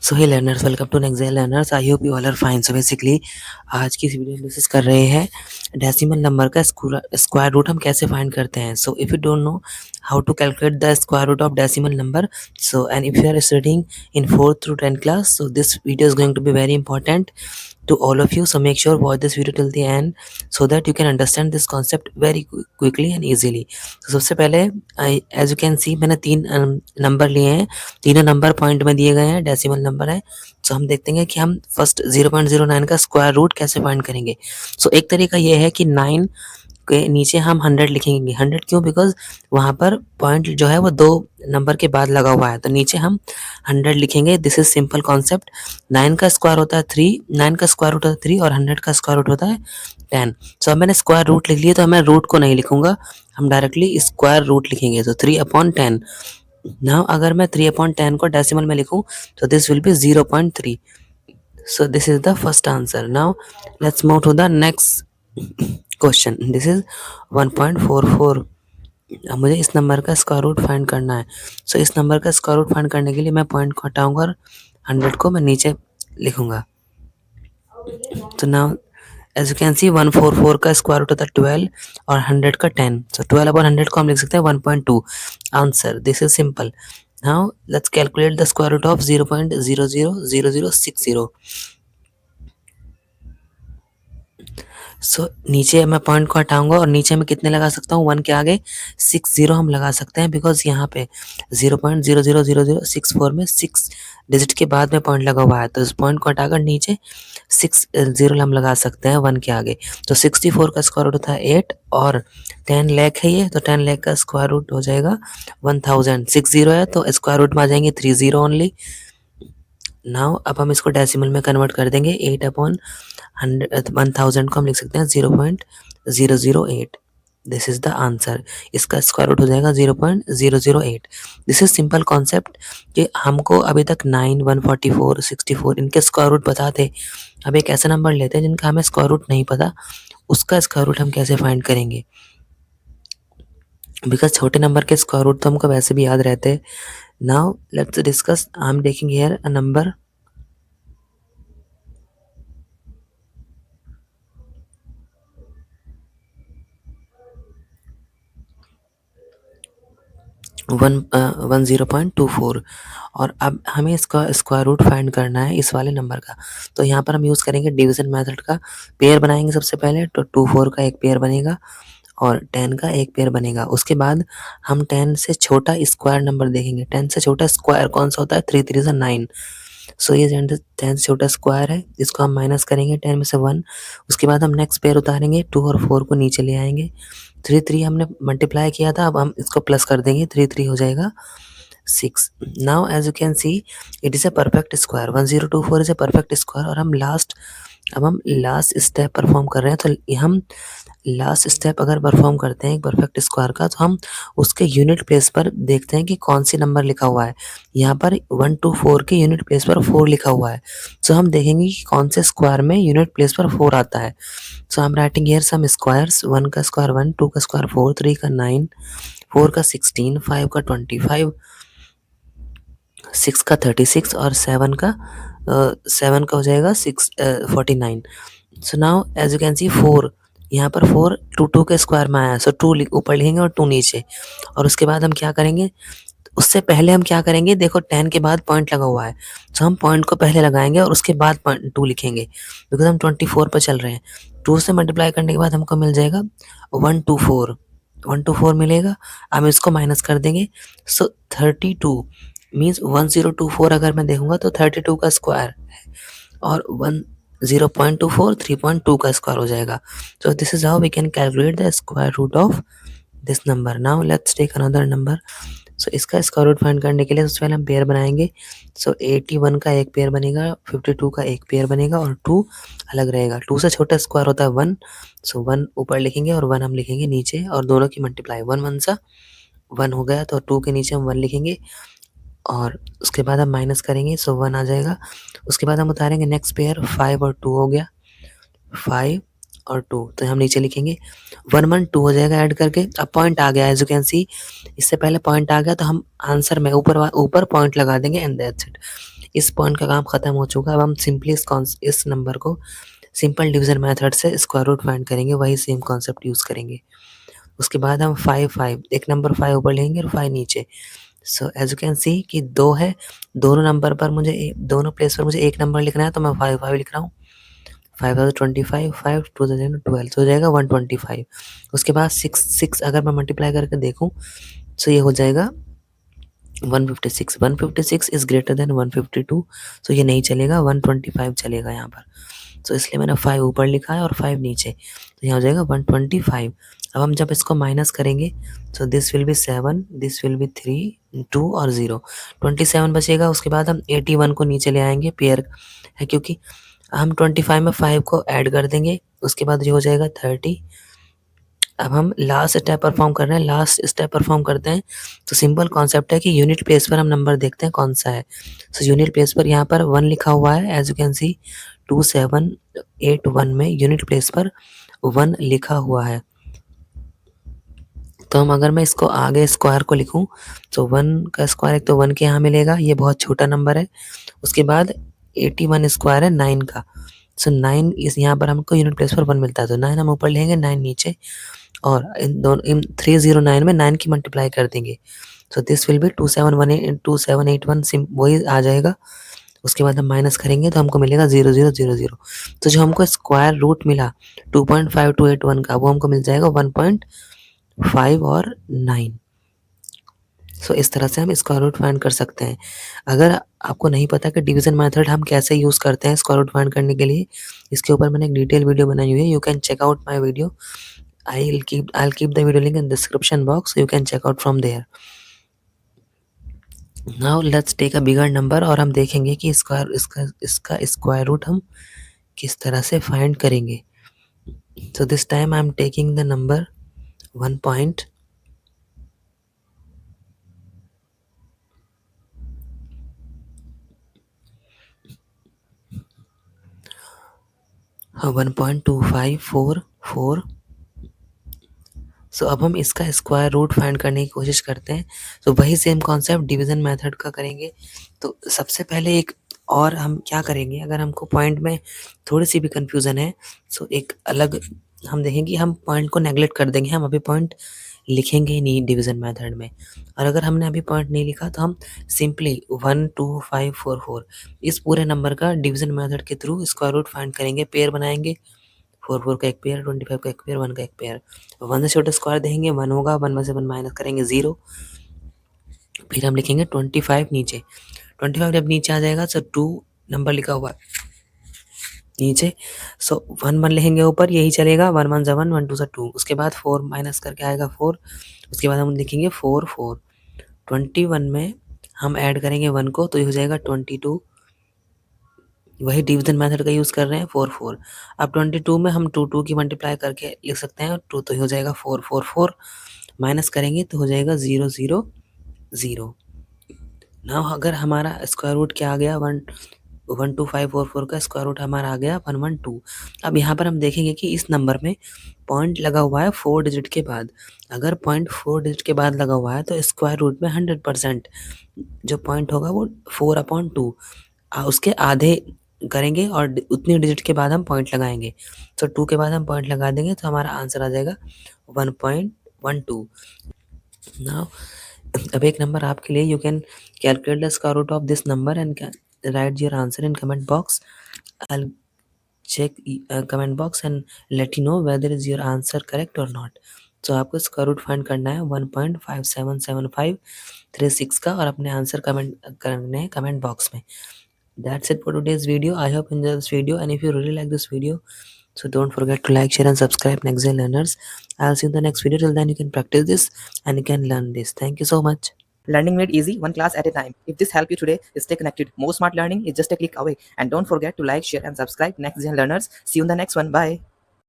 So hey learners, welcome to next day learners. I hope you all are fine. So basically आज की इस video में discuss कर रहे हैं डेसिमल नंबर का स्क्वायर रूट हम कैसे फाइंड करते हैं। So if you don't know how to calculate the square root of decimal number, so and if you are studying in 4th through 10th class, so this video is going to be very important to all of you. So make sure watch this video till the end so that you can understand this concept very quickly and easily. तो सबसे पहले as you can सी मैंने तीन number लिए हैं, तीनों number point में दिए गए हैं, डेसिमल नंबर है। सो हम देखते हैं कि हम फर्स्ट 0.09 का स्क्वायर रूट कैसे फाइंड करेंगे। सो एक तरीका ये है कि 9 के नीचे हम 100 लिखेंगे। 100 क्यों? बिकॉज वहाँ पर पॉइंट जो है वो दो नंबर के बाद लगा हुआ है, तो नीचे हम 100 लिखेंगे। This is simple concept. 9 का स्क्वायर होता है 3, 9 का स्क्वायर रूट होता है 3 और 100 का स्क्वायर रूट होता है 10। सो अब मैंने स्क्वायर रूट लिख लिया, तो मैं रूट को नहीं लिखूंगा, हम डायरेक्टली स्क्वायर रूट लिखेंगे। तो 3/10। नाउ अगर मैं 3/10 को डेसिमल में लिखूं तो this will be 0.3। so this is the first answer. Now let's move to the next question. This is 1.44। अब मुझे इस नंबर का स्क्वायर रूट फाइंड करना है। सो इस नंबर का स्क्वायर रूट फाइंड करने के लिए मैं पॉइंट को हटाऊंगा और 100 को मैं नीचे लिखूंगा। तो now as you can see 144 का स्क्वायर रूट होता है 12 और 100 का 10। सो 12/100 को हम लिख सकते हैं 1.2। Answer, this is simple. Now let's calculate the square root of 0.000060। So नीचे मैं पॉइंट को हटाऊंगा और नीचे मैं कितने लगा सकता हूँ, 1 के आगे 60 हम लगा सकते हैं, बिकॉज यहाँ पे 0.000064 में 6 डिजिट के बाद में पॉइंट लगा हुआ है, तो इस पॉइंट को हटाकर नीचे 60 हम लगा सकते हैं 1 के आगे। तो 64 का स्क्वायर रूट होता है 8 और 10 लाख है ये, तो 10 लाख का स्क्वायर रूट हो जाएगा 1000। 60 है तो स्क्वायर रूट में आ जाएंगे 30 ओनली। नाउ अब हम इसको डेसिमल में कन्वर्ट कर देंगे। 8/1000 को हम लिख सकते हैं 0.008। This is the answer. इसका स्क्वायर रूट हो जाएगा 0.008। दिस इज सिंपल कॉन्सेप्ट कि हमको अभी तक 9, 144, 64 इनके स्क्वायर रूट पता थे। अब एक ऐसा नंबर लेते हैं जिनका हमें स्क्वायर रूट नहीं पता, उसका स्क्वायर रूट हम कैसे फाइंड करेंगे। बिकॉज छोटे नंबर के स्क्वायर रूट तो हमको वैसे भी याद रहते हैं। Now let's discuss. I am taking here a number 10.24 और अब हमें इसका स्क्वायर रूट फाइंड करना है इस वाले नंबर का। तो यहाँ पर हम यूज़ करेंगे डिवीजन मेथड का। पेयर बनाएंगे सबसे पहले, तो 24 का एक पेयर बनेगा और 10 का एक पेयर बनेगा। उसके बाद हम 10 से छोटा स्क्वायर नंबर देखेंगे। 10 से छोटा स्क्वायर कौन सा होता है? 3 3 9। सो ये 10 से छोटा स्क्वायर है, इसको हम माइनस करेंगे 10 में से 1। उसके बाद हम नेक्स्ट पेयर उतारेंगे, 2 और 4 को नीचे ले आएंगे। 3 3 हमने मल्टीप्लाई किया था, अब हम इसको प्लस कर देंगे, 3 3 हो जाएगा 6। Now as you can see it is a perfect square. 1024 is a perfect square. और अब हम लास्ट स्टेप परफॉर्म कर रहे हैं। तो हम लास्ट स्टेप अगर परफॉर्म करते हैं एक परफेक्ट स्क्वायर का, तो हम उसके यूनिट प्लेस पर देखते हैं कि कौन सी नंबर लिखा हुआ है। यहाँ पर 1 2 4 के यूनिट प्लेस पर 4 लिखा हुआ है। सो हम देखेंगे कि कौन से स्क्वायर में यूनिट प्लेस पर 4 आता है। So I am writing here some squares. 1 का स्क्वायर 1, 2 का स्क्वायर 4, 3 का 9, 4 का 16, 5 का 25, 6 का 36 और 7 का हो जाएगा 49। So now as you can see 4, यहाँ पर 4 2 के स्क्वायर में आया। सो 2 ऊपर लिखेंगे और 2 नीचे। और उसके बाद हम क्या करेंगे, उससे पहले हम क्या करेंगे, देखो 10 के बाद पॉइंट लगा हुआ है, तो हम पॉइंट को पहले लगाएंगे और उसके बाद 2 लिखेंगे, बिकॉज हम 24 पर चल रहे हैं। 2 से मल्टीप्लाई करने के बाद हमको मिल जाएगा 124। 124 मिलेगा, हम इसको माइनस कर देंगे। सो 32 मीन्स 1024 अगर मैं देखूंगा तो 32 का स्क्वायर है और 0.24 3.2 का स्क्वायर हो जाएगा। So this is how we can calculate the square root of this number. Now let's take another number. So इसका स्क्वायर रूट फाइंड करने के लिए सबसे पहले हम पेयर बनाएंगे। सो 81 का एक पेयर बनेगा, 52 का एक पेयर बनेगा और 2 अलग रहेगा। 2 से छोटा स्क्वायर होता है 1। सो 1 ऊपर लिखेंगे और 1 हम लिखेंगे नीचे और दोनों की मल्टीप्लाई। 1 1 सा 1 हो गया, तो 2 के नीचे हम 1 लिखेंगे और उसके बाद हम माइनस करेंगे, सो 1 आ जाएगा। उसके बाद हम उतारेंगे नेक्स्ट पेयर, 5 और 2 हो गया, 5 और 2, तो हम नीचे लिखेंगे 1 1 2 हो जाएगा ऐड करके। अब पॉइंट आ गया, एज यू कैन सी इससे पहले पॉइंट आ गया, तो हम आंसर में ऊपर पॉइंट लगा देंगे एंड दैट्स इट। इस पॉइंट का काम खत्म हो चुका है। अब हम सिंपली इस नंबर को सिंपल डिवीजन मेथड से स्क्वायर रूट फाइंड करेंगे, वही सेम कॉन्सेप्ट यूज़ करेंगे। उसके बाद हम 5 एक नंबर 5 ऊपर लेंगे और 5 नीचे। So as you can see कि 2 है, दोनों नंबर पर मुझे दोनों प्लेस पर मुझे एक नंबर लिखना है, तो मैं 5 लिख रहा हूँ। 5025 5 2 12 तो हो जाएगा 125। उसके बाद 6 अगर मैं मल्टीप्लाई करके देखूँ तो ये हो जाएगा 156। 156 इज़ ग्रेटर देन 152, तो ये नहीं चलेगा, 125 चलेगा यहाँ पर। तो इसलिए मैंने 5 ऊपर लिखा है और 5 नीचे, तो यहाँ हो जाएगा 125। अब हम जब इसको माइनस करेंगे तो this will be 7, this will be 3 2 और 0, 27 बचेगा। उसके बाद हम 81 को नीचे ले आएंगे, पेयर है क्योंकि हम 25 में 5 को ऐड कर देंगे। उसके बाद ये हो जाएगा 30। अब हम लास्ट स्टेप परफॉर्म कर रहे हैं, लास्ट स्टेप परफॉर्म करते हैं। तो सिंपल कॉन्सेप्ट है कि यूनिट प्लेस पर हम नंबर देखते हैं कौन सा है। सो यूनिट प्लेस पर यहाँ पर 1 लिखा हुआ है, एज यू कैन सी 2781 में यूनिट प्लेस पर 1 लिखा हुआ है। तो हम अगर मैं इसको आगे स्क्वायर को लिखूं तो 1 का स्क्वायर एक तो 1 के यहाँ मिलेगा, ये बहुत छोटा नंबर है। उसके बाद 81 स्क्वायर है 9 का, सो 9 इस यहाँ पर हमको यूनिट प्लेस पर 1 मिलता है, तो 9 हम ऊपर लेंगे, 9 नीचे, और इन दोनों इन 309 में 9 की मल्टीप्लाई कर देंगे। So this will be 2781 SIM वही आ जाएगा। उसके बाद हम माइनस करेंगे तो हमको मिलेगा 0000। तो जो हमको स्क्वायर रूट मिला 2.5281 का, वो हमको मिल जाएगा 1.5 और 9। सो इस तरह से हम स्क्वायर रूट फाइंड कर सकते हैं। अगर आपको नहीं पता कि डिवीजन मेथड हम कैसे यूज़ करते हैं स्क्वायर रूट फाइंड करने के लिए, इसके ऊपर मैंने एक डिटेल वीडियो बनाई हुई है, you can check out my video. I'll keep the video link in description box, so you can check out from there. Now let's take a bigger number और हम देखेंगे कि इसका स्क्वायर रूट हम किस तरह से फाइंड करेंगे। So this time I'm taking the number 1 point 1.2544। सो अब हम इसका स्क्वायर रूट फाइंड करने की कोशिश करते हैं। तो वही सेम कॉन्सेप्ट डिवीजन मेथड का करेंगे। तो सबसे पहले एक और हम क्या करेंगे, अगर हमको पॉइंट में थोड़ी सी भी कन्फ्यूज़न है तो एक अलग हम देखेंगे, हम पॉइंट को नेगलेक्ट कर देंगे, हम अभी पॉइंट लिखेंगे ही नहीं डिवीजन मेथड में। और अगर हमने अभी पॉइंट नहीं लिखा तो हम सिंपली 12544 इस पूरे नंबर का डिवीजन मेथड के थ्रू स्क्वायर रूट फाइंड करेंगे, पेयर बनाएंगे। 4 का एक पेयर, 25 का एक पेयर, 1 का एक पेयर। 1 से छोटा स्क्वायर देखेंगे 1 होगा, 1 में से 1 माइनस करेंगे 0। फिर हम लिखेंगे 25 नीचे। 25 जब नीचे आ जाएगा तो 2 नंबर लिखा हुआ है नीचे, सो 1 लिखेंगे ऊपर, यही चलेगा। 1 1 1 1 2 2। उसके बाद 4 माइनस करके आएगा 4। उसके बाद हम लिखेंगे 4 4। 21 में हम ऐड करेंगे 1 को, तो ये हो जाएगा 22। वही डिवीजन मेथड का यूज़ कर रहे हैं 4 4। अब 22 में हम 2 2 की मल्टीप्लाई करके लिख सकते हैं, 2 तो हो जाएगा 4 4 4, माइनस करेंगे तो हो जाएगा 0 0 0। नाउ अगर हमारा स्क्वायर रूट क्या आ गया, 12544 का स्क्वायर रूट हमारा आ गया 112। अब यहाँ पर हम देखेंगे कि इस नंबर में पॉइंट लगा हुआ है 4 डिजिट के बाद। अगर पॉइंट 4 डिजिट के बाद लगा हुआ है तो स्क्वायर रूट में 100% जो पॉइंट होगा वो 4/2 उसके आधे करेंगे और उतनी डिजिट के बाद हम पॉइंट लगाएंगे। तो 2 के बाद हम पॉइंट लगा देंगे तो हमारा आंसर आ जाएगा 1.12। नाउ अब एक नंबर आपके लिए, you can calculate the square root of this number and write your answer in comment box. I'll check comment box and let you know whether is your answer correct or not. तो आपको square root find करना है 1.577536 का, और अपने answer comment करने हैं comment box में। That's it for today's video. I hope you enjoy this video, and if you really like this video, so don't forget to like, share and subscribe Nextgen Learners. I'll see you in the next video. Till then you can practice this and you can learn this. Thank you so much. Learning made easy, one class at a time. If this helped you today, stay connected. More smart learning is just a click away. And don't forget to like, share and subscribe Next Gen Learners. See you in the next one. Bye.